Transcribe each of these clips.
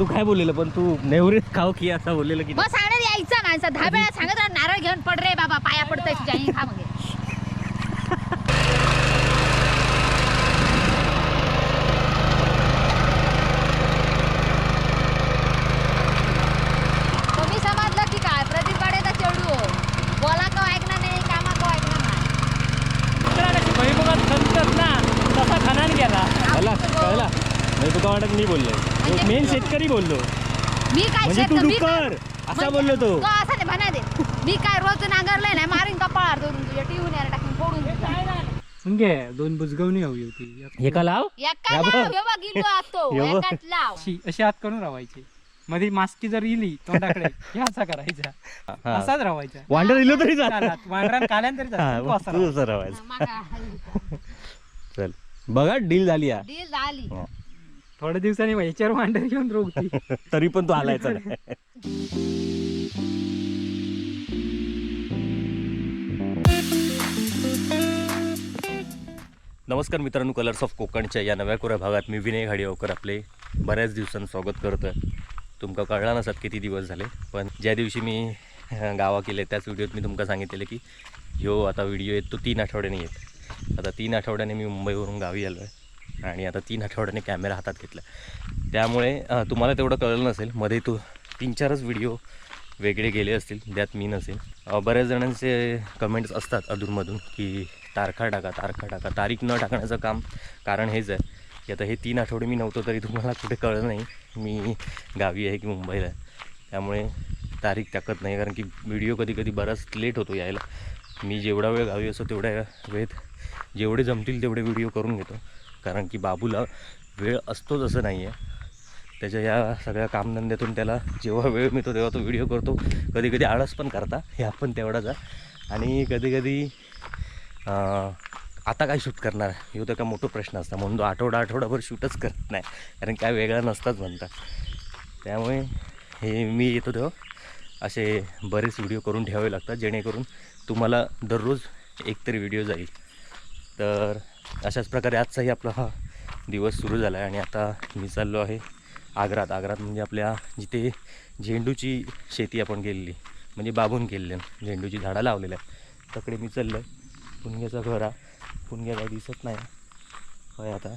तू काय बोललेलं पण तू नेवरीत खाऊ की असं बोललेलं की मग सांगणार यायचा माणसा 10 वेळा सांगत राहा, नारळ घेऊन पड रे बाबा, पाया पडतंय तुझ्या आई खा मग. तुम्ही समजलं की काय प्रदीप वाडेचा चेडू बोला का ऐकणार नाही, कामा का ऐकणार नाही. भैमुगात संतच ना तसा खनान गेला कळला म्हणजे तुका वाटत मी बोललोय मेन शेतकरी बोललो मी काय म्हणजे तू मी काय- डुक्कर असा बोललो तो तो असा नाही म्हणा दे. मी काय रोज नांगरलंय ना, मारीन कपाळावर धरून तुझ्या टीव्ही यार टाकून फोडून म्हणजे 2 बुजगवणी हवी होती. हे का लाव एका या लाव, बघ. हे बघ इलो असतो, हे बघ. एकाच लाव. अशी हात करून रावायची. मध्ये मास्की जर इली तोंडाकडे हे असा करायचा, हा. असाच रावायचा. वांडर इलो तरी चालत. चालत वांडरान काल्यान तरी चालत. तू असा तू राहा. असं राहायचं मागा चल बघा डील झाली या डील झाली. थोड्या दिवसांनी ह्याच्यावर वांडर घेऊन रोगती. तरी पण तू हालायचा नाही. नमस्कार मित्रांनो, कलर्स ऑफ कोकणच्या या नव्या कोऱ्या भागात मी विनय घाडियावकर आपले बऱ्याच दिवसांनी स्वागत करतो आहे. तुमका कळला नसत किती दिवस झाले, पण ज्या दिवशी मी गावा केले त्याच व्हिडिओत मी तुमका सांगितलेलं की ह्यो आता व्हिडिओ येतो 3 आठवड्याने येत. आता 3 आठवड्याने मी मुंबईवरून गावी आलो आहे आणि आता 3 आठवड्याने कॅमेरा हातात घेतला. त्यामुळे तुम्हाला तेवढं कळलं नसेल, मध्ये 3-4च व्हिडिओ वेगळे गेले असतील, त्यात मी नसेल. बऱ्याच जणांचे कमेंट्स असतात अधूनमधून की तारखा टाका. तारीख न टाकण्याचं कारण हेच आहे की आता हे 3 आठवडे मी नव्हतो तरी तुम्हाला कुठे कळलं नाही मी गावी आहे की मुंबईला आहे. त्यामुळे तारीख टाकत नाही, कारण की व्हिडिओ कधी बराच लेट होतो यायला. मी जेवढा वेळ गावी असतो तेवढ्या वेळेत जेवढे जमतील तेवढे व्हिडिओ करून घेतो, कारण की बाबूला वेळ असतोच असं नाही आहे. त्याच्या या सगळ्या कामधंद्यातून त्याला जेव्हा वेळ मिळतो तेव्हा तो व्हिडिओ करतो. कधी आळस पण करता, हे आपण तेवढाच आहे. आणि कधी आता काय शूट करणार हे तर का मोठा प्रश्न असता, म्हणून तो आठवडाभर शूटच करत नाही, कारण काय वेगळा नसताच म्हणतात. त्यामुळे हे मी येतो तेव्हा असे बरेच व्हिडिओ करून ठेवावे लागतात, जेणेकरून तुम्हाला दररोज एकतरी व्हिडिओ जाईल. तर अशाच प्रकारे आजचाही आपला हा दिवस सुरू झाला आहे आणि आता मी चाललो आहे आग्रात. म्हणजे आपल्या जिथे झेंडूची शेती आपण केलेली, म्हणजे बाबून केलेली झेंडूची झाडं लावलेली आहे, तकडे मी चाललो आहे. पुणग्याचा घर पुणग्या काही दिसत नाही होय आता.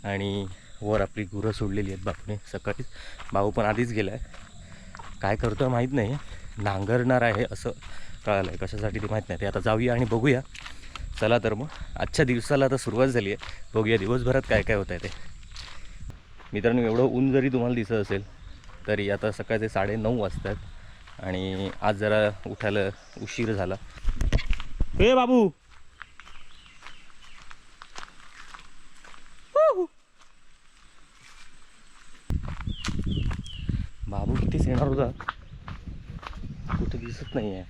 आणि वर आपली गुरं सोडलेली आहेत बापूने सकाळीच. बाबू पण आधीच गेला आहे, काय करतो माहीत नाही, नांगरणार आहे असं कळालं आहे. कशासाठी ते माहीत नाही, ते आता जाऊया आणि बघूया. चला तर मग आजच्या दिवसाला आता सुरुवात झाली आहे, बघूया दिवसभरात काय होत आहे ते. मित्रांनो, एवढं ऊन जरी तुम्हाला दिसत असेल तरी आता सकाळचे 9:30 वाजतात आणि आज जरा उठायला उशीर झाला. हे बाबू बाबू कितीच येणार होता, कुठे दिसत नाही आहे.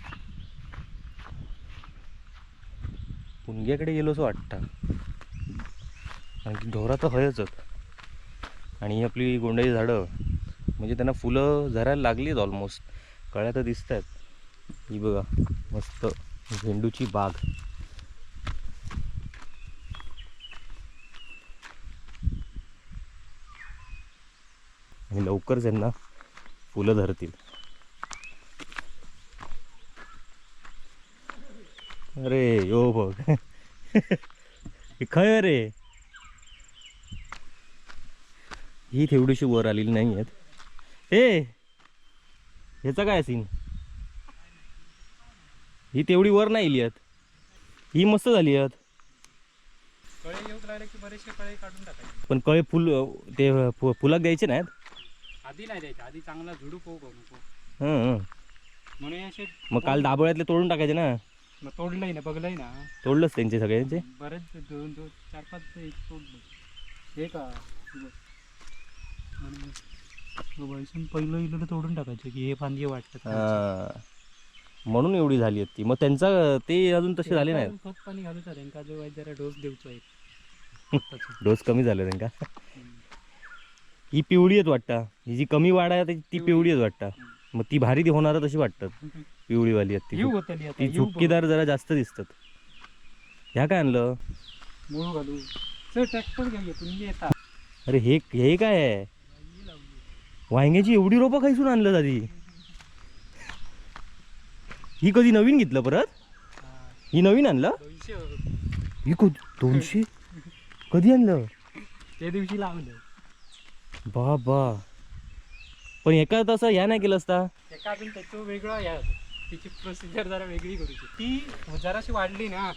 पुणग्याकडे गेलो असं वाटतं, आणखी ढोरा तर हयच. आणि ही आपली गोंड्याची झाडं म्हणजे त्यांना फुलं झरायला लागली आहेत ऑलमोस्ट, कळ्या तर दिसत आहेत. ही बघा मस्त झेंडूची बाग. आणि लवकर त्यांना फुलं धरतील. अरे यो बघ हे खय रे, ही तेवढीशी वर आलेली नाही आहेत. ह्याचा काय सीन, ही तेवढी वर नाही आली आहेत, ही मस्त झाली आहेत. कळे येऊ लागले की बरेचसे कळे काढून टाकायचे. पण कळे ते फुलाक द्यायचे नाहीत आधी नाही द्यायचं, आधी चांगला झुडूप होऊ नको म्हणून असे. मग काल दाबोळ्यातले तोडून टाकायचे ना. मग तोडलंय ना, बघलंय ना, तोडलंच त्यांचे सगळ्यांचे. बरेच 2-4-5 तोडलं हे का. म्हणून पहिलं इलं तोडून टाकायचं की हे फांदी वाटतात, म्हणून एवढी झाली आहेत ती. मग त्यांचा ते अजून तसे झाले नाहीत. खत पाणी घालूचा त्यांना जो जरा डोस देऊचो आहे. डोस कमी झाले त्यांना. ही पिवळी आहेत वाटतं, ही जी कमी वाढ आहे ती पिवळी आहेत वाटतं. मग ती भारी होणार तशी वाटतात, पिवळीवाली आहेत ती झुपकेदार जरा जास्त दिसतात. ह्या काय आणलं, मूळ घालू ट्रॅक्टर घ्या येतात. अरे हे काय आहे, वांग्याची एवढी रोपं खायसून आणलं दादी. ही कधी नवीन घेतलं परत? ही नवीन आणलं? 200 ही 200 कधी आणलं? त्या दिवशी लावलं. बाबा पण एका तसं ह्या नाही केलं असता. एका अजून त्याचं वेगळं या तिची प्रोसिजर जरा वेगळी करूची. ती जराशी वाढली ना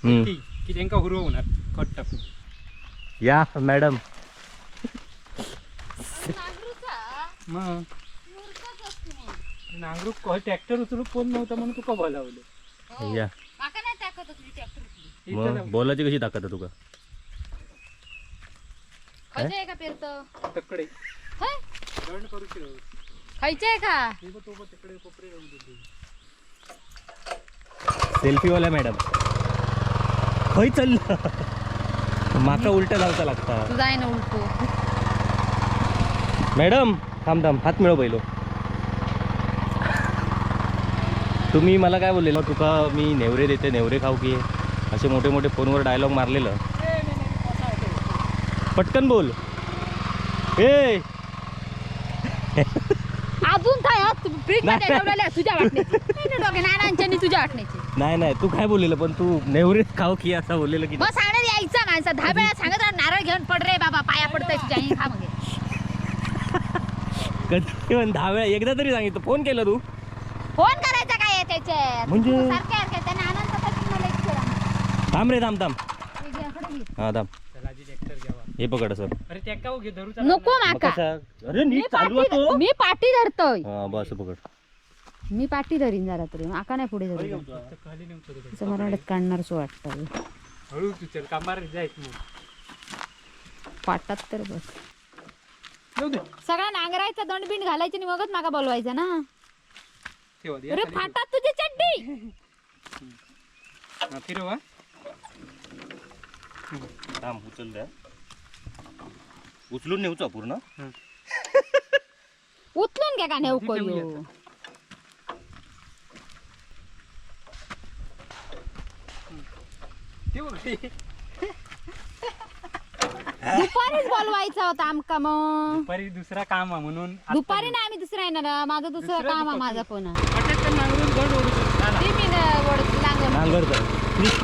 ती की त्यांका हुरव होणार कट टाकून. या मॅडम. मग नांगरूक ट्रॅक्टर उचलून कोण नव्हता म्हणून तुका बोलावलं. या माका नाही टाकत होती ट्रॅक्टर. मग बोलायची कशी ताकद आहे तुका? खायचे आहे का पेरत? तकडे दंड करू शकतो. खायचे आहे का? तिकडे कोपरे येऊन देते. सेल्फीवाल्या मॅडम खय चाललं? माका उलट्या लावता लागता. तुझा आहे ना उलटो. मॅडम थांब थांब हात मिळव पहिलो. तुम्ही मला काय बोललेलं तुका मी नेवरे देते नेवरे खाऊ की असे मोठे मोठे फोनवर डायलॉग मारलेलं. पटकन बोल. ए अजून काय फ्रीज मध्ये ठेवलेल्या तुझ्या वाटण्याची नानांच्या तुझ्या वाटण्याची. नाही नाही तू काय बोललेलं पण तू नेवरे खाऊ की असं बोललेलं की मग सांगण्यात यायचं माणसं 10 वेळा सांगत राहा, नारळ घेऊन पड रे बाबा पाया पडतंय तुझ्या आई खा मग. कधी पण 10 वेळा एकदा तरी सांगितलं. फोन केलं तू? फोन करायचा काय आहे त्याच्यात? म्हणजे? सारखे त्याने आनंद कसा मला इच्छा. थांब रे थांब थांब. हा थांब. चला आधी ट्रॅक्टर घ्यावा. हे पकड सर. अरे ट्रॅक्टर घे धरू. नको माका. अरे नीट चालू आहे तो. मी पाठी धरतोय. हा बस पकड. मी पाठी धरीन जरा तरी माका नाही पुढे धरीन. खाली नेऊन करू दे. तिचं मराठीत काढणार सो वाटतं. हळू तू चल कामार जायच मग. पाटात तर बस. जाऊ दे. सगळा नांगरायचा दंडबिंड घालायची आणि मगच माका बोलवायचं ना. ठेवा दे. अरे फाटात तुझी चड्डी. फिरवा. थांब उचल द्या. उचलून नेऊचा पूर्ण. उचलून घ्या का नेऊ कोयो. दुपारीच बोलवायचा होता आमका मग. दुपारी दुसरा काम आहे म्हणून. दुपारी नाही आम्ही दुसरा येणार. माझं दुसरं काम आहे माझं पण. पटकन नांगरून दंड ओढू शकतो. ते मी नांगर. नांगर कर.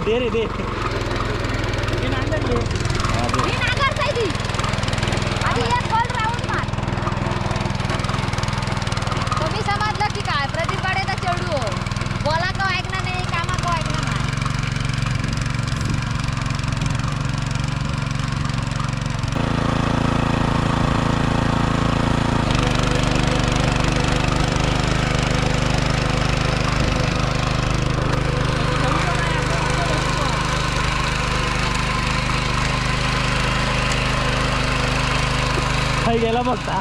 दे रे दे. हे नांगर घे. हा, दे. मी नांगरताय ती. आधी एक बॉल राऊंड मार. तुम्ही समजलं की काय? प्रदीप गाडेचा चेडू हो. बोला का ऐकणार नाही, कामा का ऐकणार नाही. खाई गेला बघता.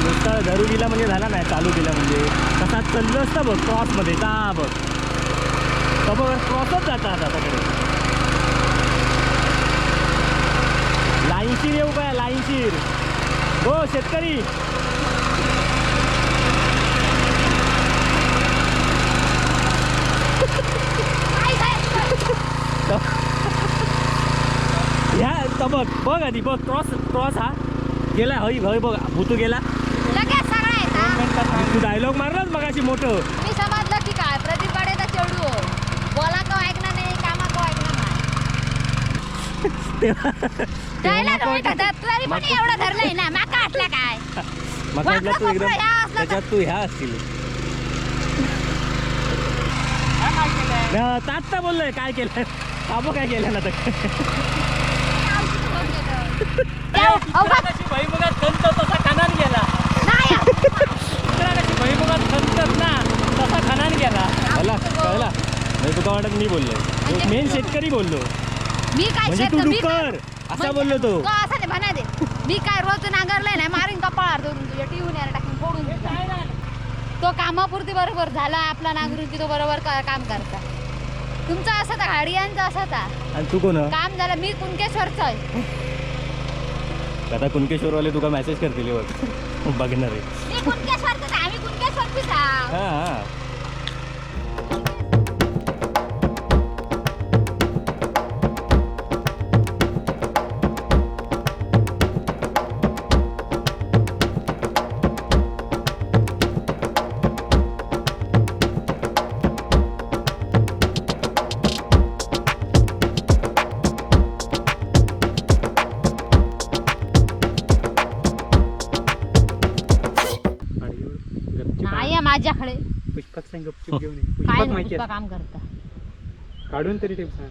नुसता धरू दिला म्हणजे झाला नाही. चालू दिला म्हणजे कसा चाललं असतं बघ क्रॉसमध्ये का बघ. तर बघ क्रॉसच जातात आता कडे. लाईनशीर येऊ काय? लाईनशीर हो शेतकरी. ह्या तर बघ आधी बघ क्रॉस हा गेला. हई हय बघ भूतू गेला. लगेच सगळा येता. तू डायलॉग मारलाच मगाशी मोठं. मी समजलं की काय? प्रदीप गाडेचा चेडू हो. बोला का ऐकणार नाही, कामा का ऐकणार नाही. जायला तुम्ही तरी पण एवढं धरलंय ना. माका आटला काय? मग तू एकदम ह्या असला तर- त्याच्यात तू ह्या असतील. तात्ता बोललोय काय केलं. बाबा काय केलं ना तर कशी भईमुगात खंत तसा खानान गेला. कशी भईमुगात खंतच ना तसा खानान गेला. कळला म्हणजे तुका वाटत मी बोललोय. मेन शेतकरी बोललो. मी काय म्हणजे तू मी काय- डुक्कर असा बोललो तो. तो असं नाही म्हणा दे. मी काय रोज नांगरलाय नाही मारीन कपाळावर धरून तुझ्या टीव्ही यार टाकून फोडून तुझा. तो कामापुरती बरोबर झाला आपला नांगरून की तो बरोबर काम करता. तुमचा असा था गाडियांचा असा था आणि तू कोण? काम झालं. मी कुणकेश्वरचं आहे. आता कुणकेश्वरवाले तुका मेसेज करतील बघ. बघणार आहे. मी कुणकेश्वरचीच आहे, आम्ही कुणकेश्वरचीच आहोत. हा हा. नाही आहे माझ्याकडे. पुष्पक सांग गपचूप घेऊन ये. काय पुष्पक नको माहिती तुका आहे काम करता काढून तरी ठेव सांग.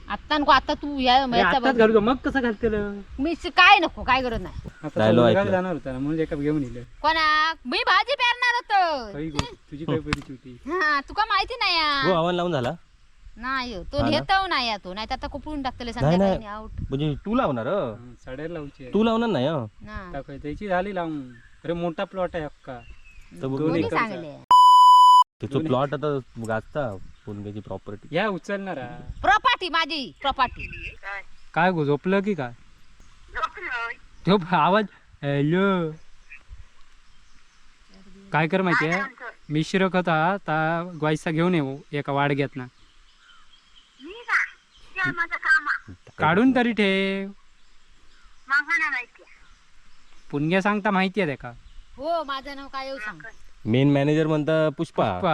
आता नको, आता तू याचा आताच घालू का? मग कसं घालतेलं मी काय नको, काय गरज नाही. आता Dialogue चौघाला ऐकलं. जाणार होता ना म्हणून एका घेऊन येईल. कोणा मी भाजी पेरणार होतो. काही गो तुझी काय परिस्थिती होती. हा तुका माहिती नाही हो या. आव्हान लावून झाला नाही हो, तो हा ना? नेताव नाही या तो, नाही तर आता कुपळून टाकतले नाही, संध्याकाळी आउट. म्हणजे तू लावणार साड्याला लावची आहे. तू लावणार नाही हं? ना टाकाय त्याची झाली लावून. अरे मोठा प्लॉट आहे अक्का. तर बघ दोन्ही कोणी एकरचा. सांगले त्याचं प्लॉट आता गाजता पुणग्याची प्रॉपर्टी. या उचलणारा प्रॉपर्टी माझी प्रॉपर्टी. काय गो झोपलं की काय? झोप आवाज हॅलो. काय कर माहितीये मिश्र खत हा ता ग्वायसा घेऊन येऊ एका वाडग्यात ना काढून तरी ठेव. पुणग्या सांगता माहिती आहे का? हो माझं नाव काय येऊ सांग. मेन मॅनेजर म्हणता पुष्पा, पा.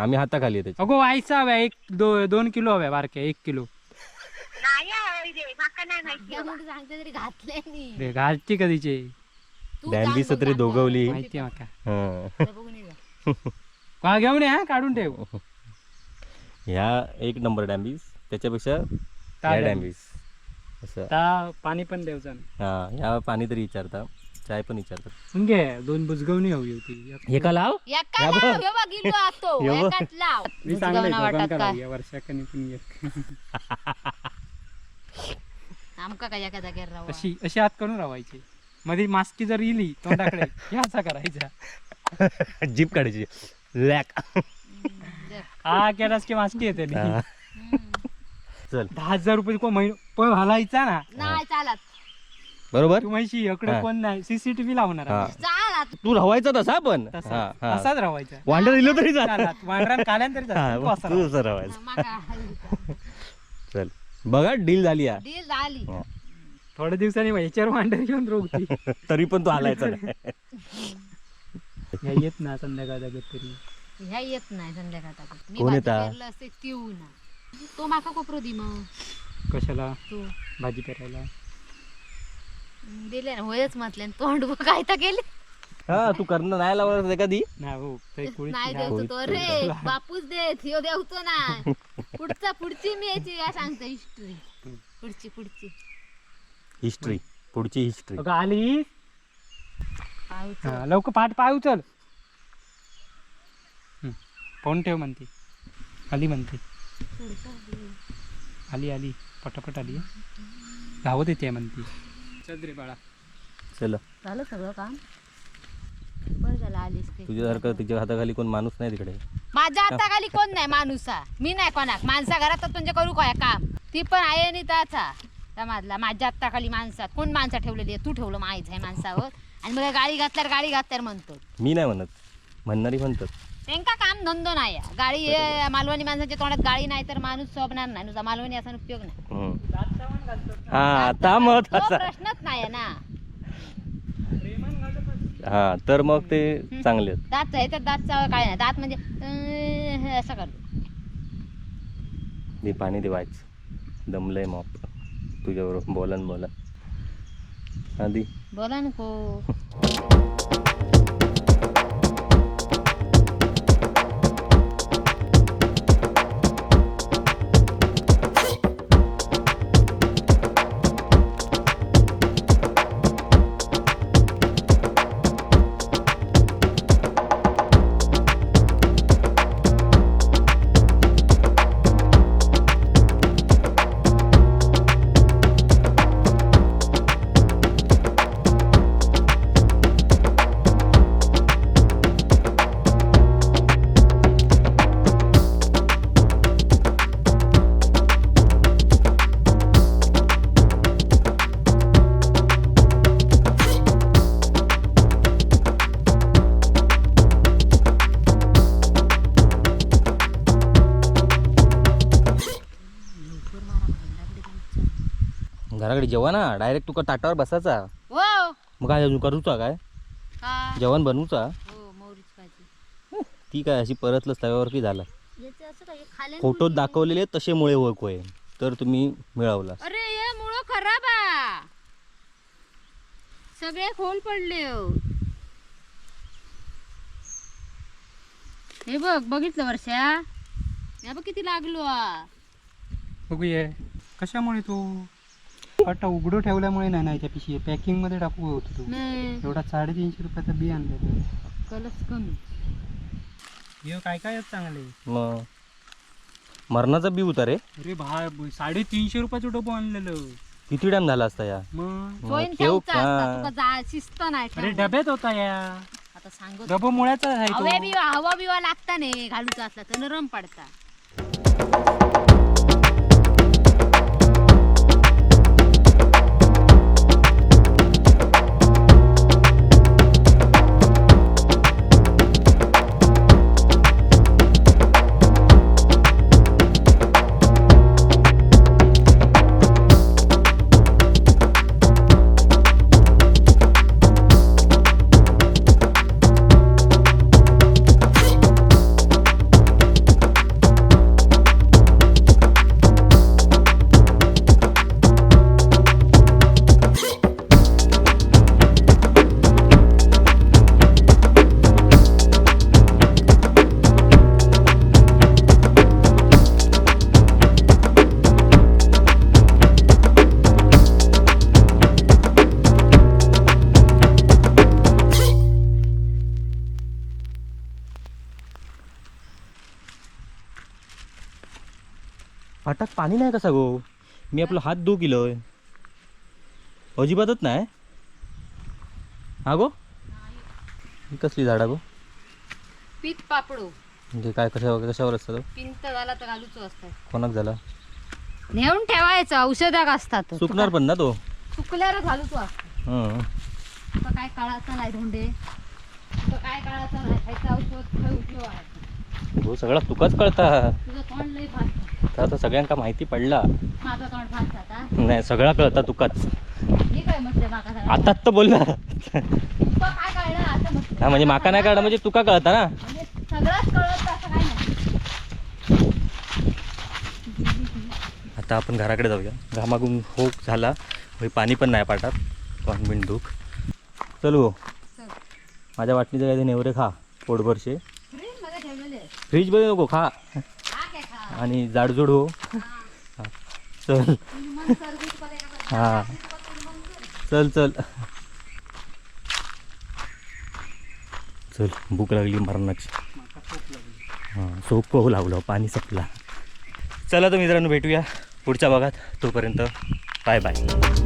आम्ही हाताखाली आहे त्याच्या. अगो व्हायचा हव्या 2 किलो हव्या बारक्या 1 किलो. त्यामुळे सांगते तरी घातले नाही. रे घालची कधीचे तू डॅनबी सांग बघ सत्री घातलं. दोघवली. माहिती आहे माका. हं. ते बघून ये जा. का घेऊन ये हा काढून ठेव. ह्या एक नंबर डॅम्बीस त्याच्यापेक्षा ता ह्या डॅम्बीस. डॅम्बीस असं. ता पाणी पण द्यायचं. हा ह्या पाणी तरी विचारता, चाय पण विचारतात. घे 2 बुजगवणी हवी होती. हे का लाव एका या बघ. लाव, हे बघ इलो आतो, हे बघ. एकात लाव. मी बुजगावना सांगले वाटत काय. या वर्षाकनी पण घे. आमका काय एका जागेवर राहावं. अशी हात करून रावायची. मध्ये मास्की जर इली तोंडाकडे हे असा करायचा. जीप काढायची लॅक. देख. हा केलास की मास्की येते नी. हा. चल 10,000 रुपये कोण पण हलायचा ना. नाही चालत. बरोबर. तू म्हैशी इकडे हा. कोण नाही सीसीटीव्ही लावणार हा. आहे. चालत. तू राहायचा तसा पण तसा हा, हा. असाच रावायचा. वांडर दिलं तरी चालेल. चालात. वांडरान काल्यान तरी हा, चालतं. तू असा तू राहा. असं राहायचं. मागा चल बघा डील झाली या. डील झाली. हा. थोड्या दिवसांनी ह्याच्यावर वांडर घेऊन रोखती. तरी पण तू हालायचा नाही. ह्या येत ना संध्याकाळचा तरी. ह्या येत नाही संध्याकाळचा. मी कोण भाजी येता? पेरलं असते तीऊ ना. तो माका कोपरो दी मग कशाला तू भाजी पेरायला. दिले ना होयच म्हटले तोंड बघ काय तर गेले. हा तू करणं नाही लावणार कधी. नाही हो ते कुळीत नाही नाही. देवतो तो रे बापूच देत ह्यो देवतो ना. पुढची मी याची काय सांगतो हिस्ट्री. पुढची हिस्ट्री पुढची हिस्ट्री. अगं आली पाहूच. हा, लवकर पाय उचल. फोन ठेव म्हणते. आली म्हणते. आली पटापट आली. धावत येते म्हणते. चल रे बाळा. चल झालं सगळं काम. बरं झालं आलीस ते. तुझ्यासारखं तिच्या हाताखाली कोण माणूस नाही तिकडे. माझ्या हाताखाली कोण नाही माणूसा. मी नाही कोणाक माणसा घरात म्हणजे करू काय काम. ती पण आहे आणि त्याचा त्यामधला माझ्या हाताखाली माणसात कोण माणसं ठेवलेली आहे. तू ठेवलं माहीत आहे माणसावर आणि मग गाडी घातल्यावर म्हणतो. मी नाही म्हणत, म्हणणारी म्हणतात. त्यांका काम धंदो नाही आहे. गाडी हे मालवणी माणसाच्या तोंडात गाडी नाही तर माणूस सोबणार नाही. नुसता मालवणी असा उपयोग नाही. हा आता महत्वाचा. प्रश्नच नाही आहे ना. हा तर मग ते चांगले आहेत. दात आहे तर दातचा काय नाही. दात म्हणजे असं करतो. मी पाणी देवायचं दमलंय मॉप तुझ्याबरोबर बोला आधी बोला नको. घराकडे जेवा ना डायरेक्ट तुका ताटावर बसायचा. हो मग काय अजून करूचा काय हा जेवण बनवूचा. हो मोहरीची भाजी ती काय अशी परतलंच तव्यावर की झालं. याचं असं काय खाल्यानं फोटोत बोलली. दाखवलेले तसे मुळे होय तर तुम्ही मिळवला. अरे हे मुळं खराब आ सगळे खोल पडले हो. हे बघ बघितलं वर्षा हे बघ किती लागलो आ. बघूया कशामुळे तो आता उघडं ठेवल्यामुळे नाही त्या पिशी पॅकिंग मध्ये टाकू होतो तो नाही एवढा 350 रुपयाचा बी आणलेला. कलच कमी हे काय काय चांगले. मग मरणाचा बी होता रे. अरे 350 रुपयाचं डबं आणलेलं. किती टाइम झाला असता या. मग जोईन ठेव ठेवचा का? असता तुका जा शिस्त नाही अरे ठेवता. डब्यात होता या आता सांगत डबं मुळ्याचा आहे हवा तो. बिवा हवा बिवा लागता नाही घालूचा असला तर नरम पडता. फाटाक पाणी नाही कसा गो. मी आपला हात धुवू किलोय अजिबातच नाही. हा गो ही कसली झाडा गो. पीत पापडो म्हणजे काय कशावर असतं तो? पिंत झाला तर घालूचो असतात. कोणाक झाला नेऊन ठेवायचं औषधाक असतात. चुकणार पण ना तो. चुकल्यावर घालूचो असतात. हं. तुका काय कळायचं नाही धोंडे तुका काय कळायचं नाही खायचं औषध खाऊ ठेवा. हो सगळा तुकाच कळता. तुझं तोंड लय भात तर आता सगळ्यांका माहिती पडला. माझं तोंड भात आता नाही सगळा कळता तुकाच. मी काय म्हटलं माका सगळं? आताच तर बोलला. तुका काय कळलं आता म्हटलं. हा म्हणजे माका नाही कळलं म्हणजे तुका कळता ना. म्हणजे सगळंच कळत असं काय नाही. आता आपण घराकडे जाऊया. घामाघूम हो झाला होय पाणी पण नाही पाटात. तोंड बिन दुख. चल हो चल. माझ्या वाटणीचं काय ते नेवरे खा पोटभरशे. फ्रीजमध्ये ठेवलेले आहे. फ्रीजमध्ये नको खा खा काय खा. आणि जाडजूड हो. हा. चल तुझी मन सरबीत पडे का बरं? हा चल चल चल भूक लागली मरणाची. हां सोप पाहू लागलो पाणी संपला. चला तर मित्रांनो भेटूया पुढच्या भागात. तोपर्यंत बाय बाय.